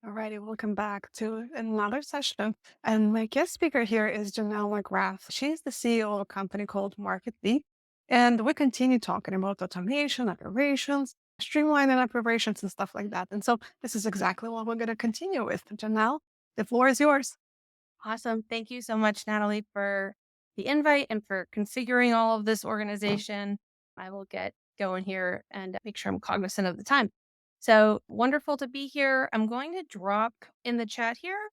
Alrighty, welcome back to another session. And my guest speaker here is Jennelle McGrath. She's the CEO of a company called Market Veep. And we continue talking about automation, operations, streamlining operations and stuff like that. And so this is exactly what we're going to continue with. Jennelle, the floor is yours. Awesome. Thank you so much, Natalie, for the invite and for configuring all of this organization. I will get going here and make sure I'm cognizant of the time. So wonderful to be here. I'm going to drop in the chat here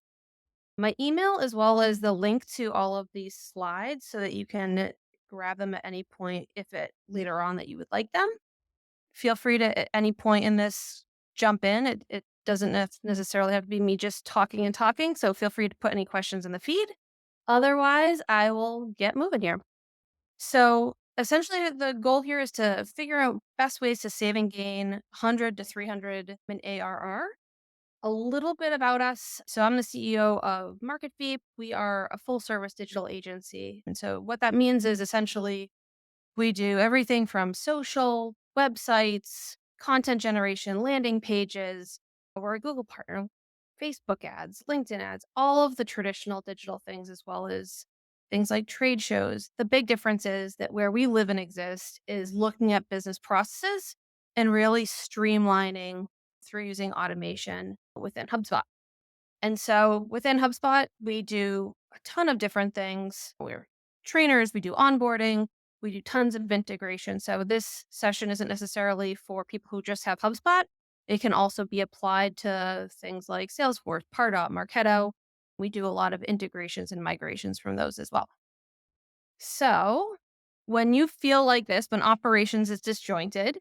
my email as well as the link to all of these slides so that you can grab them at any point if it later on that you would like them. Feel free to at any point in this jump in. It doesn't necessarily have to be me just talking and talking. So feel free to put any questions in the feed. Otherwise, I will get moving here. So essentially, the goal here is to figure out best ways to save and gain 100 to 300 in ARR. A little bit about us. So I'm the CEO of Market Veep. We are a full service digital agency. And so what that means is essentially we do everything from social, websites, content generation, landing pages. We're a Google partner, Facebook ads, LinkedIn ads, all of the traditional digital things, as well as things like trade shows. The big difference is that where we live and exist is looking at business processes and really streamlining through using automation within HubSpot. And so within HubSpot, we do a ton of different things. We're trainers, we do onboarding, we do tons of integration. So this session isn't necessarily for people who just have HubSpot. It can also be applied to things like Salesforce, Pardot, Marketo. We do a lot of integrations and migrations from those as well. So, when you feel like this, when operations is disjointed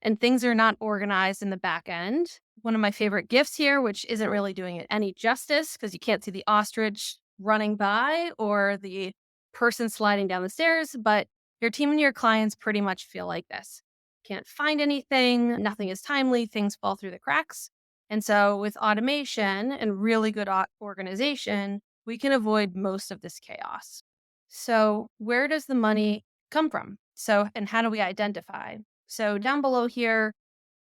and things are not organized in the back end, one of my favorite gifts here, which isn't really doing it any justice because you can't see the ostrich running by or the person sliding down the stairs, but your team and your clients pretty much feel like this. Can't find anything, nothing is timely, things fall through the cracks. And so, with automation and really good organization, we can avoid most of this chaos. So, where does the money come from? So, and how do we identify? So, down below here,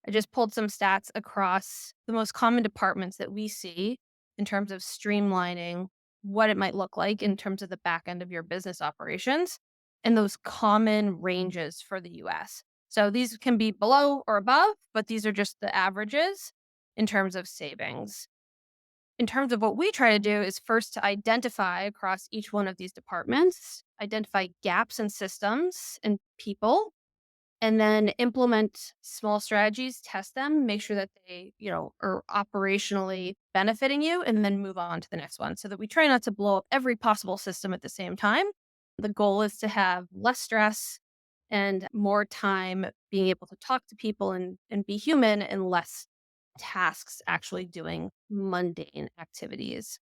I just pulled some stats across the most common departments that we see in terms of streamlining what it might look like in terms of the back end of your business operations and those common ranges for the US. So, these can be below or above, but these are just the averages in terms of savings. In terms of what we try to do is first to identify across each one of these departments, identify gaps in systems and people, and then implement small strategies, test them, make sure that they, are operationally benefiting you, and then move on to the next one so that we try not to blow up every possible system at the same time. The goal is to have less stress and more time being able to talk to people and be human and less tasks actually doing mundane activities.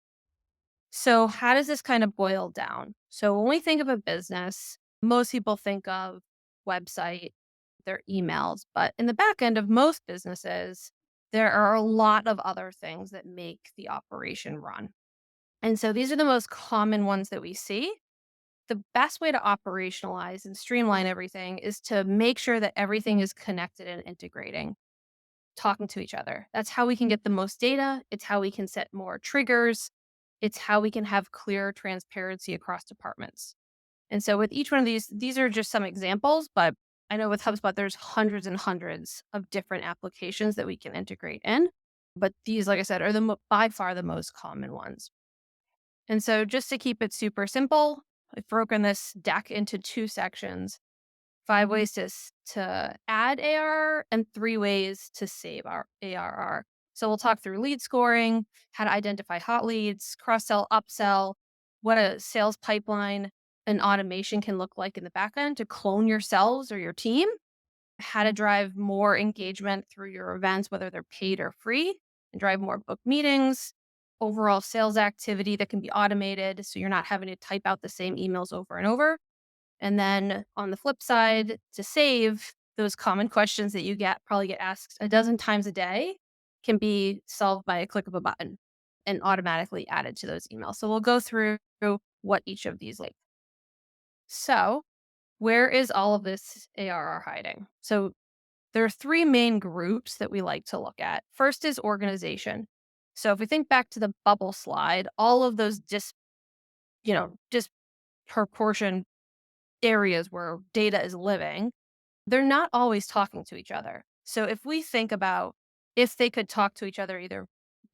So, how does this kind of boil down? So, when we think of a business, most people think of website, their emails, but in the back end of most businesses, there are a lot of other things that make the operation run. And so, these are the most common ones that we see. The best way to operationalize and streamline everything is to make sure that everything is connected and integrating, talking to each other. That's how we can get the most data. It's how we can set more triggers. It's how we can have clear transparency across departments. And so with each one of these are just some examples, but I know with HubSpot, there's hundreds and hundreds of different applications that we can integrate in. But these, like I said, are by far the most common ones. And so just to keep it super simple, I've broken this deck into two sections. 5 ways to add ARR and 3 ways to save our ARR. So we'll talk through lead scoring, how to identify hot leads, cross-sell, upsell, what a sales pipeline and automation can look like in the back end to clone yourselves or your team, how to drive more engagement through your events, whether they're paid or free, and drive more book meetings, overall sales activity that can be automated so you're not having to type out the same emails over and over. And then on the flip side, to save those common questions that you probably get asked a dozen times a day can be solved by a click of a button and automatically added to those emails. So we'll go through what each of these like. So where is all of this ARR hiding? So there are three main groups that we like to look at. First is organization. So if we think back to the bubble slide, all of those disproportion areas where data is living, they're not always talking to each other. So if we think about if they could talk to each other either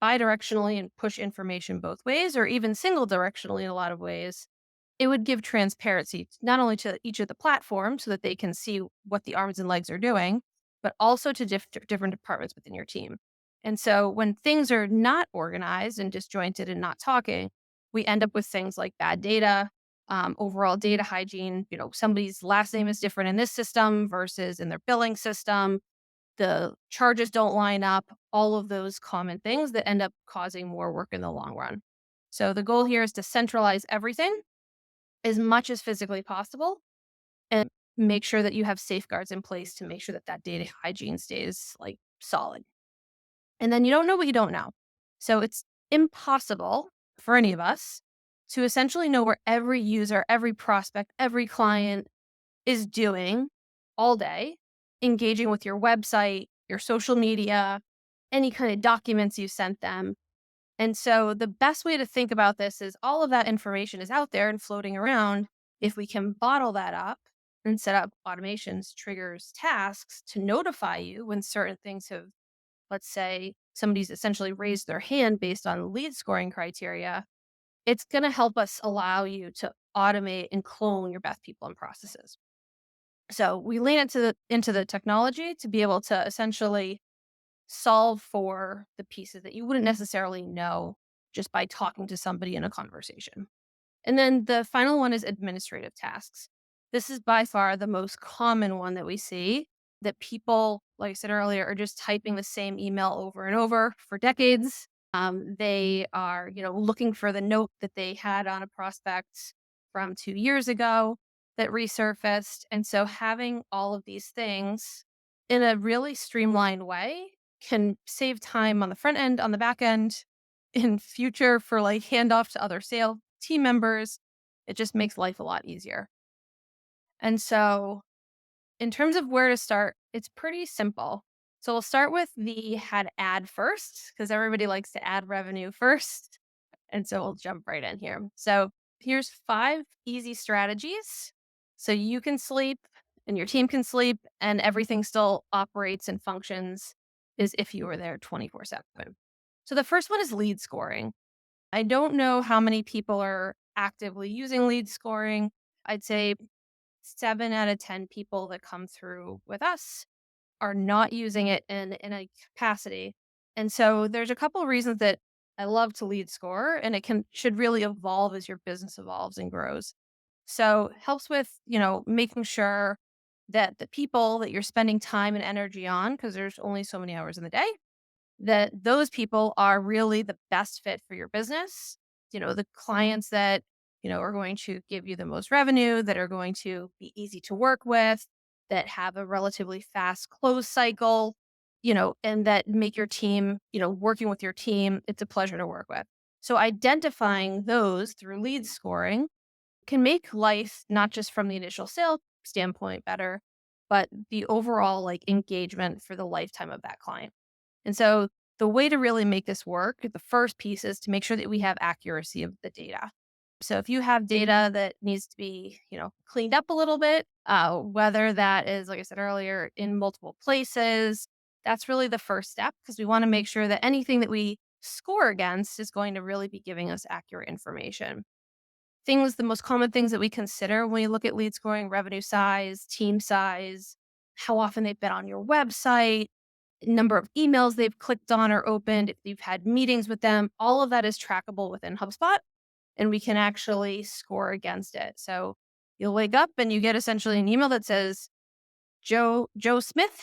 bidirectionally and push information both ways, or even single directionally in a lot of ways, it would give transparency not only to each of the platforms so that they can see what the arms and legs are doing, but also to different departments within your team. And so when things are not organized and disjointed and not talking, we end up with things like bad data, overall data hygiene. Somebody's last name is different in this system versus in their billing system. The charges don't line up, all of those common things that end up causing more work in the long run. So the goal here is to centralize everything as much as physically possible and make sure that you have safeguards in place to make sure that that data hygiene stays like solid. And then you don't know what you don't know. So it's impossible for any of us to essentially know where every user, every prospect, every client is doing all day, engaging with your website, your social media, any kind of documents you sent them. And so the best way to think about this is all of that information is out there and floating around. If we can bottle that up and set up automations, triggers, tasks to notify you when certain things have, let's say, somebody's essentially raised their hand based on lead scoring criteria, it's going to help us allow you to automate and clone your best people and processes. So we lean into the technology to be able to essentially solve for the pieces that you wouldn't necessarily know just by talking to somebody in a conversation. And then the final one is administrative tasks. This is by far the most common one that we see, that people, like I said earlier, are just typing the same email over and over for decades. They are, looking for the note that they had on a prospect from 2 years ago that resurfaced. And so having all of these things in a really streamlined way can save time on the front end, on the back end, in future for like handoff to other sale team members. It just makes life a lot easier. And so, in terms of where to start, it's pretty simple. So, we'll start with the had ad first because everybody likes to add revenue first. And so, we'll jump right in here. So, here's 5 easy strategies so you can sleep and your team can sleep and everything still operates and functions as if you were there 24/7. So, the first one is lead scoring. I don't know how many people are actively using lead scoring. I'd say 7 out of 10 people that come through with us are not using it in a capacity. And so there's a couple of reasons that I love to lead score, and it should really evolve as your business evolves and grows. So helps with, making sure that the people that you're spending time and energy on, because there's only so many hours in the day, that those people are really the best fit for your business. The clients that, are going to give you the most revenue, that are going to be easy to work with, that have a relatively fast close cycle, and that make your team, working with your team, it's a pleasure to work with. So identifying those through lead scoring can make life not just from the initial sale standpoint better, but the overall like engagement for the lifetime of that client. And so the way to really make this work, the first piece is to make sure that we have accuracy of the data. So if you have data that needs to be, cleaned up a little bit, whether that is, like I said earlier, in multiple places, that's really the first step because we want to make sure that anything that we score against is going to really be giving us accurate information. The most common things that we consider when we look at lead scoring: revenue size, team size, how often they've been on your website, number of emails they've clicked on or opened, if you've had meetings with them. All of that is trackable within HubSpot and we can actually score against it. So you'll wake up and you get essentially an email that says Joe Smith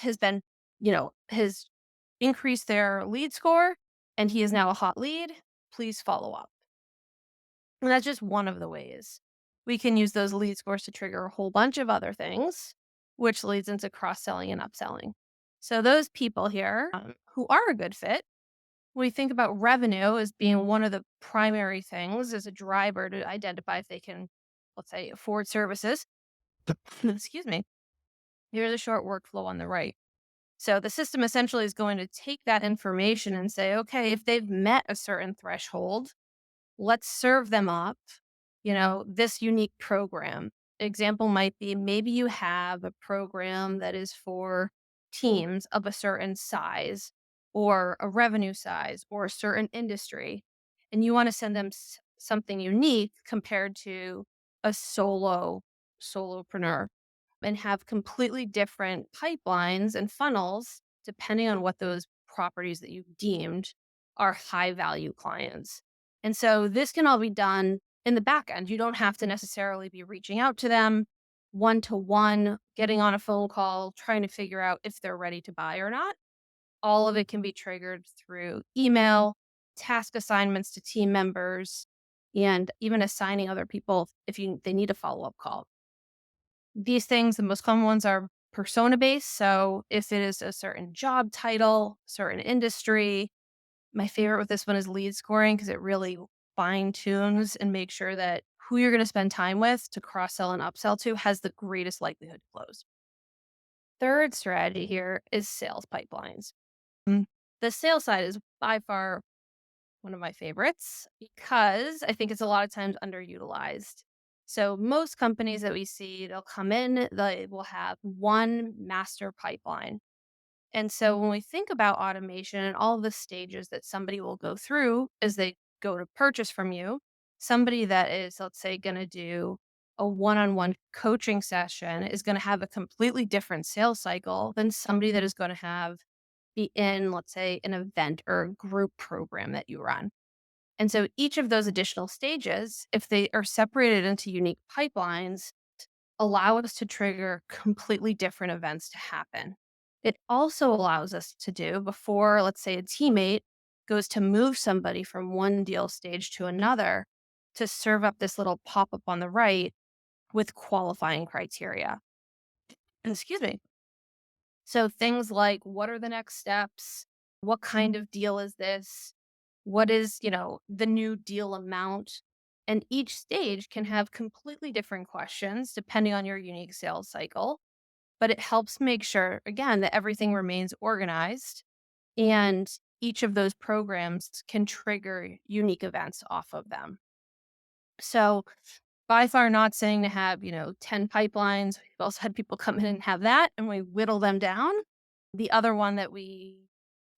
has increased their lead score and he is now a hot lead. Please follow up. And that's just one of the ways. We can use those lead scores to trigger a whole bunch of other things, which leads into cross-selling and upselling. So those people here who are a good fit, we think about revenue as being one of the primary things as a driver to identify if they can, let's say, afford services. Excuse me. Here's a short workflow on the right. So the system essentially is going to take that information and say, okay, if they've met a certain threshold, let's serve them up, this unique program. Example might be maybe you have a program that is for teams of a certain size or a revenue size or a certain industry, and you want to send them something unique compared to a solopreneur and have completely different pipelines and funnels depending on what those properties that you deemed are high value clients. And so this can all be done in the back end. You don't have to necessarily be reaching out to them one to one, getting on a phone call, trying to figure out if they're ready to buy or not. All of it can be triggered through email, task assignments to team members, and even assigning other people if they need a follow-up call. These things, the most common ones are persona based. So if it is a certain job title, certain industry, my favorite with this one is lead scoring because it really fine tunes and makes sure that who you're going to spend time with to cross sell and upsell to has the greatest likelihood to close. Third strategy here is sales pipelines. Mm. The sales side is by far one of my favorites because I think it's a lot of times underutilized. So most companies that we see, they'll come in, they will have one master pipeline. And so when we think about automation and all of the stages that somebody will go through as they go to purchase from you, somebody that is, let's say, going to do a one-on-one coaching session is going to have a completely different sales cycle than somebody that is going to be in, let's say, an event or a group program that you run. And so each of those additional stages, if they are separated into unique pipelines, allow us to trigger completely different events to happen. It also allows us to do before, let's say, a teammate goes to move somebody from one deal stage to another to serve up this little pop up on the right with qualifying criteria. Excuse me. So things like what are the next steps? What kind of deal is this? What is, the new deal amount? And each stage can have completely different questions depending on your unique sales cycle, but it helps make sure again that everything remains organized and each of those programs can trigger unique events off of them. So by far not saying to have, 10 pipelines. We've also had people come in and have that, and we whittle them down. The other one that we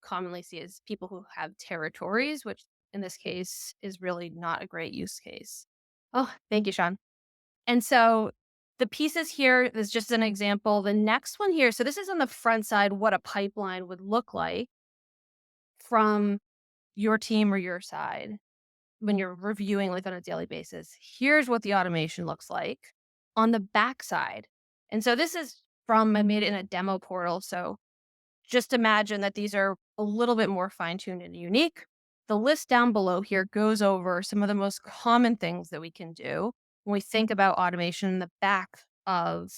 commonly see is people who have territories, which in this case is really not a great use case. Oh, thank you, Sean. And so the pieces here is just an example. The next one here, so this is on the front side, what a pipeline would look like from your team or your side when you're reviewing like on a daily basis. Here's what the automation looks like on the backside. And so this is I made it in a demo portal. So just imagine that these are a little bit more fine tuned and unique. The list down below here goes over some of the most common things that we can do when we think about automation in the back of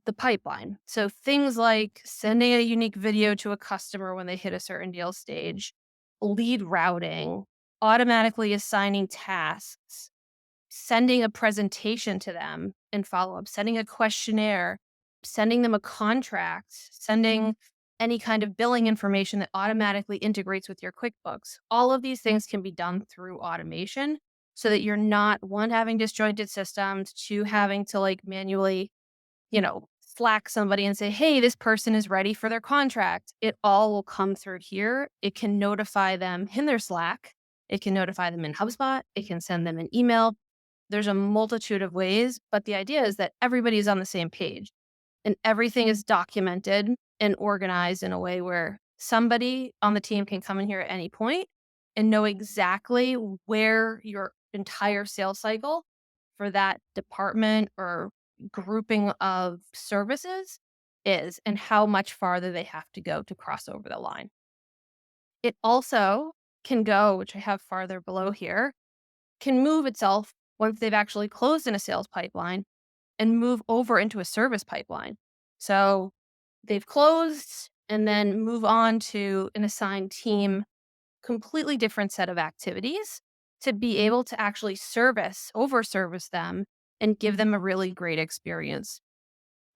the pipeline. So things like sending a unique video to a customer when they hit a certain deal stage, lead routing, automatically assigning tasks, sending a presentation to them and follow up, sending a questionnaire, sending them a contract, sending any kind of billing information that automatically integrates with your QuickBooks. All of these things can be done through automation so that you're not one having disjointed systems, two having to like manually Slack somebody and say, hey, this person is ready for their contract. It all will come through here. It can notify them in their Slack. It can notify them in HubSpot. It can send them an email. There's a multitude of ways, but the idea is that everybody is on the same page and everything is documented and organized in a way where somebody on the team can come in here at any point and know exactly where your entire sales cycle for that department or grouping of services is and how much farther they have to go to cross over the line. It also can go, which I have farther below here, can move itself once they've actually closed in a sales pipeline and move over into a service pipeline. So they've closed and then move on to an assigned team, completely different set of activities to be able to actually over service them and give them a really great experience.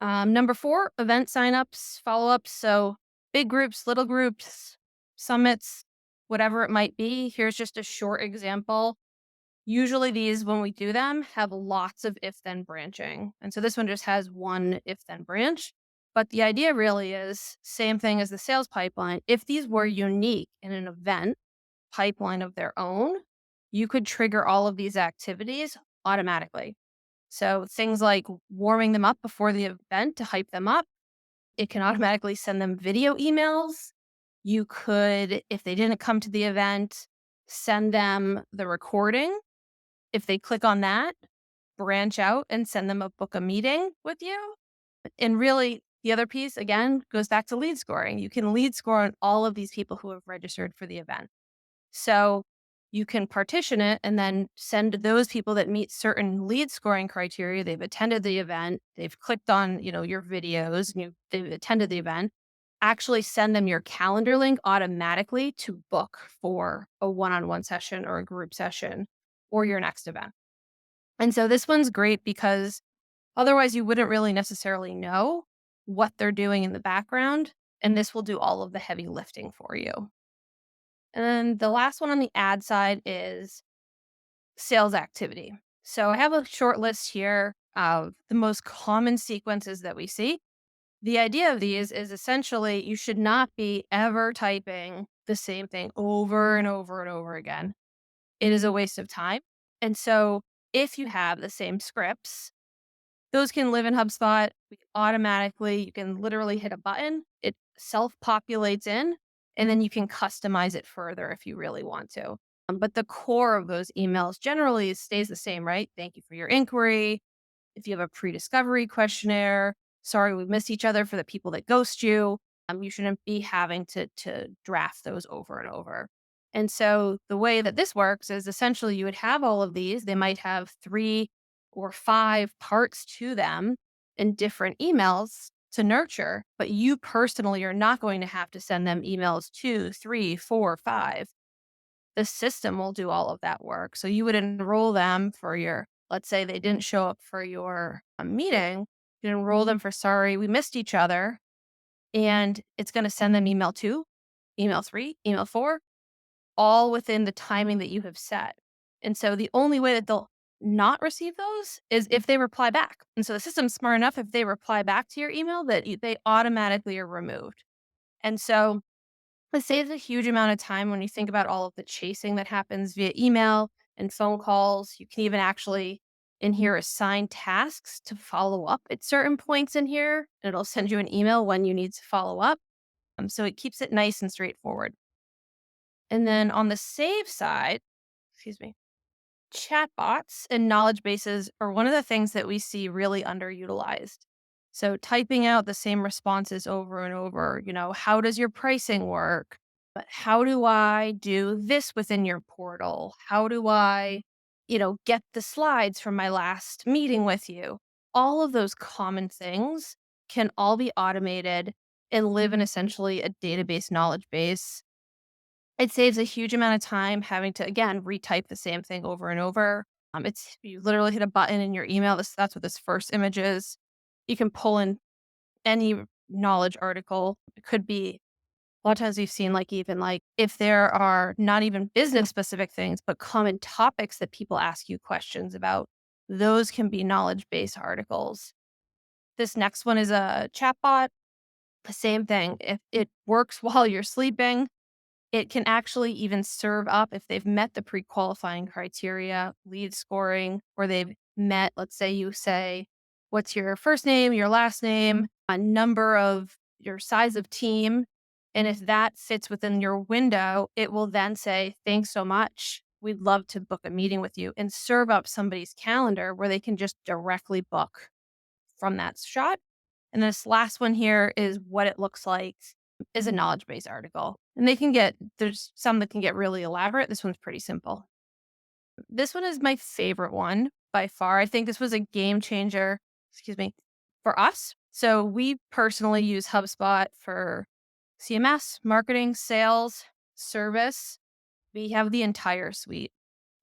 Number 4, event signups, follow ups. So big groups, little groups, summits, whatever it might be. Here's just a short example. Usually these, when we do them, have lots of if then branching. And so this one just has one if then branch. But the idea really is same thing as the sales pipeline. If these were unique in an event pipeline of their own, you could trigger all of these activities automatically. So things like warming them up before the event to hype them up, it can automatically send them video emails. You could, if they didn't come to the event, send them the recording. If they click on that, branch out and send them a book a meeting with you. And really, the other piece, again, goes back to lead scoring. You can lead score on all of these people who have registered for the event. So you can partition it and then send those people that meet certain lead scoring criteria. They've attended the event, they've clicked on, your videos, and they've attended the event. Actually send them your calendar link automatically to book for a one-on-one session or a group session or your next event. And so this one's great because otherwise you wouldn't really necessarily know what they're doing in the background. And this will do all of the heavy lifting for you. And then the last one on the ad side is sales activity. So I have a short list here of the most common sequences that we see. The idea of these is essentially you should not be ever typing the same thing over and over and over again. It is a waste of time. And so if you have the same scripts, those can live in HubSpot. We can automatically, you can literally hit a button, it self populates in, and then you can customize it further if you really want to. But the core of those emails generally stays the same, right? Thank you for your inquiry. If you have a pre-discovery questionnaire, sorry we missed each other for the people that ghost you. You shouldn't be having to draft those over and over. And so the way that this works is essentially you would have all of these. They might have 3 or 5 parts to them in different emails to nurture, but you personally are not going to have to send them emails 2, 3, 4, 5. The system will do all of that work. So you would enroll them for your, let's say they didn't show up for your meeting, you enroll them for sorry, we missed each other. And it's going to send them email 2, email 3, email 4, all within the timing that you have set. And so the only way that they'll not receive those is if they reply back. And so the system's smart enough if they reply back to your email that they automatically are removed. And so it saves a huge amount of time when you think about all of the chasing that happens via email and phone calls. You can even actually in here assign tasks to follow up at certain points in here, and it'll send you an email when you need to follow up. So it keeps it nice and straightforward. And then on the save side, excuse me, chatbots and knowledge bases are one of the things that we see really underutilized. So typing out the same responses over and over, how does your pricing work? But how do I do this within your portal? How do I, get the slides from my last meeting with you? All of those common things can all be automated and live in essentially a database knowledge base. It saves a huge amount of time having to, again, retype the same thing over and over. It's you literally hit a button in your email. That's what this first image is. You can pull in any knowledge article. It could be a lot of times we've seen even if there are not even business specific things, but common topics that people ask you questions about, those can be knowledge based articles. This next one is a chatbot. The same thing. If it works while you're sleeping, it can actually even serve up if they've met the pre-qualifying criteria, lead scoring, or they've met, let's say you say, what's your first name, your last name, a number of your size of team. And if that fits within your window, it will then say, thanks so much. We'd love to book a meeting with you and serve up somebody's calendar where they can just directly book from that shot. And this last one here is what it looks like is a knowledge base article. And there's some that can get really elaborate. This one's pretty simple. This one is my favorite one by far. I think this was a game changer, excuse me, for us. So we personally use HubSpot for CMS, marketing, sales, service. We have the entire suite.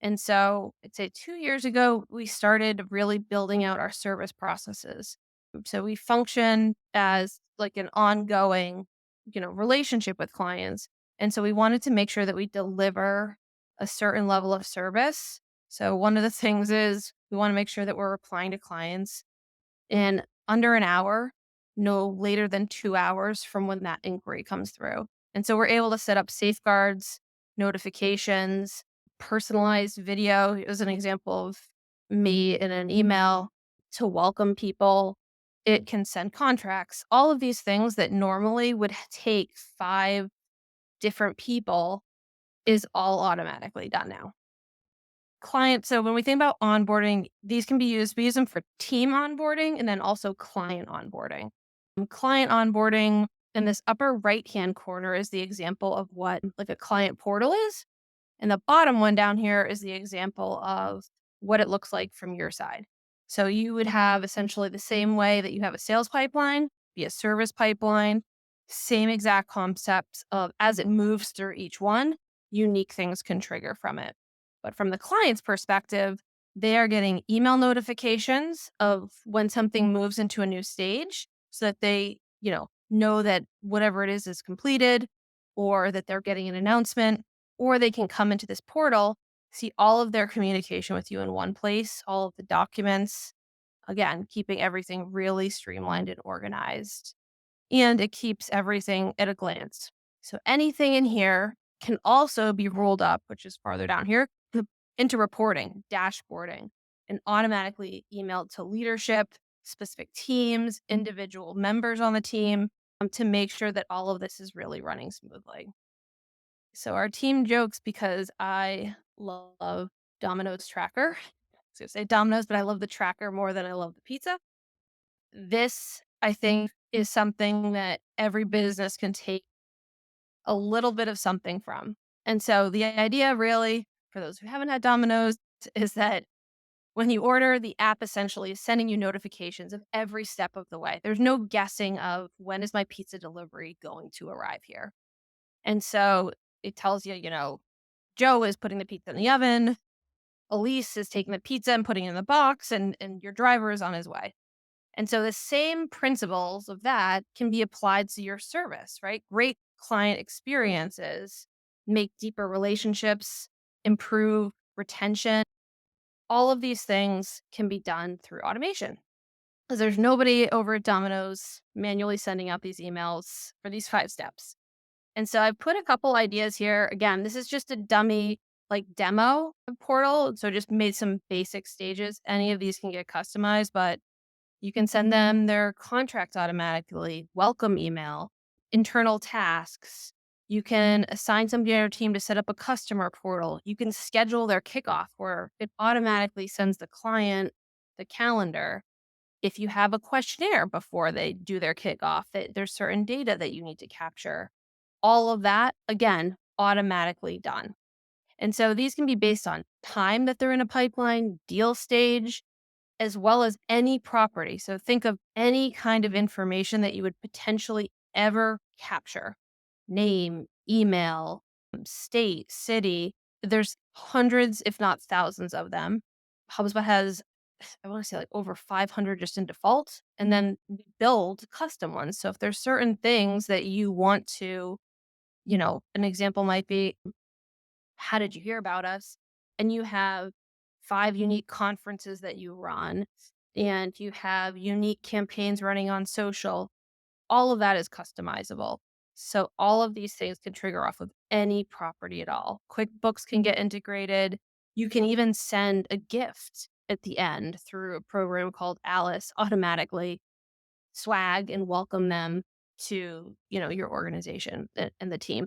And so I'd say 2 years ago, we started really building out our service processes. So we function as like an ongoing relationship with clients. And so we wanted to make sure that we deliver a certain level of service. So one of the things is we want to make sure that we're replying to clients in under an hour, no later than 2 hours from when that inquiry comes through. And so we're able to set up safeguards, notifications, personalized video. Here's an example of me in an email to welcome people. It can send contracts, all of these things that normally would take 5 different people is all automatically done now. So when we think about onboarding, these can be used, we use them for team onboarding and then also client onboarding. Client onboarding in this upper right-hand corner is the example of what like a client portal is. And the bottom one down here is the example of what it looks like from your side. So you would have essentially the same way that you have a sales pipeline, be a service pipeline, same exact concepts of as it moves through each one, unique things can trigger from it. But from the client's perspective, they are getting email notifications of when something moves into a new stage so that they, know that whatever it is completed or that they're getting an announcement or they can come into this portal, see all of their communication with you in one place, all of the documents, again, keeping everything really streamlined and organized. And it keeps everything at a glance. So anything in here can also be rolled up, which is farther down here, into reporting, dashboarding, and automatically emailed to leadership, specific teams, individual members on the team to make sure that all of this is really running smoothly. So our team jokes because I love Domino's tracker. I was gonna say Domino's, but I love the tracker more than I love the pizza. This, I think, is something that every business can take a little bit of something from. And so the idea really, for those who haven't had Domino's, is that when you order, the app essentially is sending you notifications of every step of the way. There's no guessing of when is my pizza delivery going to arrive here. And so it tells you, Joe is putting the pizza in the oven. Elise is taking the pizza and putting it in the box, and your driver is on his way. And so the same principles of that can be applied to your service, right? Great client experiences make deeper relationships, improve retention. All of these things can be done through automation because there's nobody over at Domino's manually sending out these emails for these 5 steps. And so I've put a couple ideas here. Again, this is just a dummy like demo portal. So just made some basic stages. Any of these can get customized, but you can send them their contracts automatically, welcome email, internal tasks. You can assign somebody on your team to set up a customer portal. You can schedule their kickoff where it automatically sends the client the calendar. If you have a questionnaire before they do their kickoff, that there's certain data that you need to capture. All of that, again, automatically done. And so these can be based on time that they're in a pipeline, deal stage, as well as any property. So think of any kind of information that you would potentially ever capture: name, email, state, city. There's hundreds, if not thousands of them. HubSpot has, I want to say, like over 500 just in default. And then we build custom ones. So if there's certain things that you want to, an example might be, how did you hear about us? And you have 5 unique conferences that you run, and you have unique campaigns running on social. All of that is customizable. So all of these things can trigger off of any property at all. QuickBooks can get integrated. You can even send a gift at the end through a program called Alice automatically, swag, and welcome them to, your organization and the team.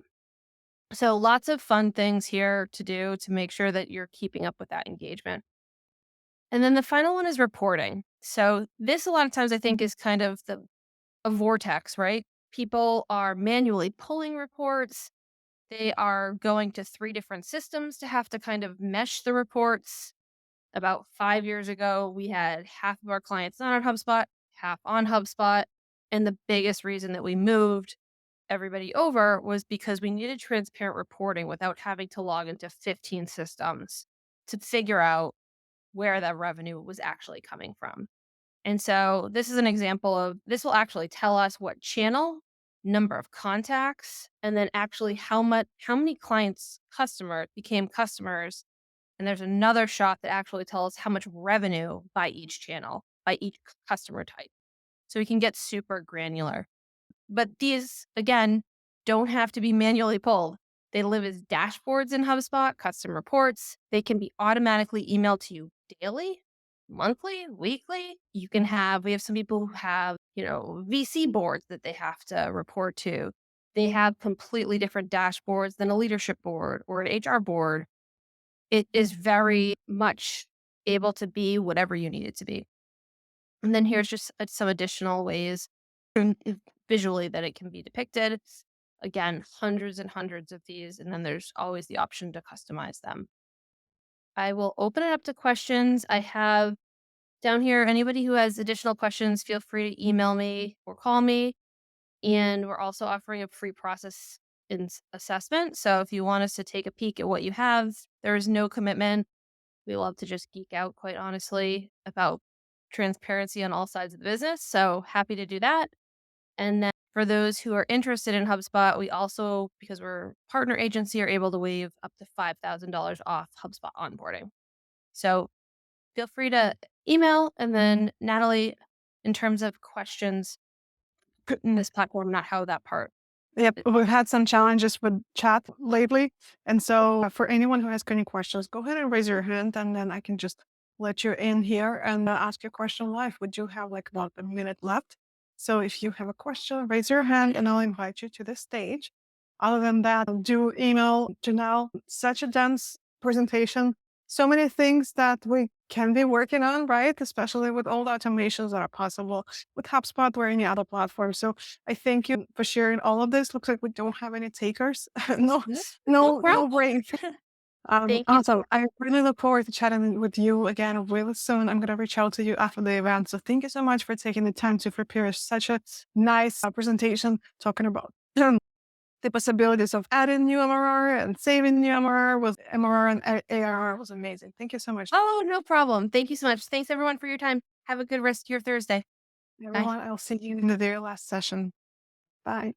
So lots of fun things here to do to make sure that you're keeping up with that engagement. And then the final one is reporting. So this a lot of times I think is kind of a vortex, right? People are manually pulling reports. They are going to 3 different systems to have to kind of mesh the reports. About 5 years ago, we had half of our clients not on HubSpot, half on HubSpot. And the biggest reason that we moved everybody over was because we needed transparent reporting without having to log into 15 systems to figure out where that revenue was actually coming from. And so this is an example of this will actually tell us what channel number of contacts, and then actually how many clients customer became customers. And there's another shot that actually tells how much revenue by each channel, by each customer type. So we can get super granular. But these, again, don't have to be manually pulled. They live as dashboards in HubSpot, custom reports. They can be automatically emailed to you daily, monthly, weekly. We have some people who have, VC boards that they have to report to. They have completely different dashboards than a leadership board or an HR board. It is very much able to be whatever you need it to be. And then here's just some additional ways visually that it can be depicted. Again, hundreds and hundreds of these, and then there's always the option to customize them. I will open it up to questions. I have down here, anybody who has additional questions, feel free to email me or call me. And we're also offering a free process assessment. So if you want us to take a peek at what you have, there is no commitment. We love to just geek out, quite honestly, about transparency on all sides of the business. So happy to do that. And then for those who are interested in HubSpot, we also, because we're a partner agency, are able to waive up to $5,000 off HubSpot onboarding. So feel free to email. And then Natalie, in terms of questions, in this platform, not how that part. Yep, we've had some challenges with chat lately. And so for anyone who has any questions, go ahead and raise your hand and then I can just let you in here and ask your question live. We do have like about a minute left. So if you have a question, raise your hand and I'll invite you to the stage. Other than that, do email Jennelle. Such a dense presentation. So many things that we can be working on, right? Especially with all the automations that are possible with HubSpot or any other platform. So I thank you for sharing all of this. Looks like we don't have any takers. No, Yeah, no no problem. break. Thank you so Awesome. much. I really look forward to chatting with you again really soon. I'm going to reach out to you after the event. So thank you so much for taking the time to prepare such a nice presentation talking about the possibilities of adding new MRR and saving new MRR with MRR and ARR was amazing. Thank you so much, Oh, no problem. Thank you so much. Thanks everyone for your time. Have a good rest of your Thursday. Bye. everyone. I'll see you in the very last session. Bye.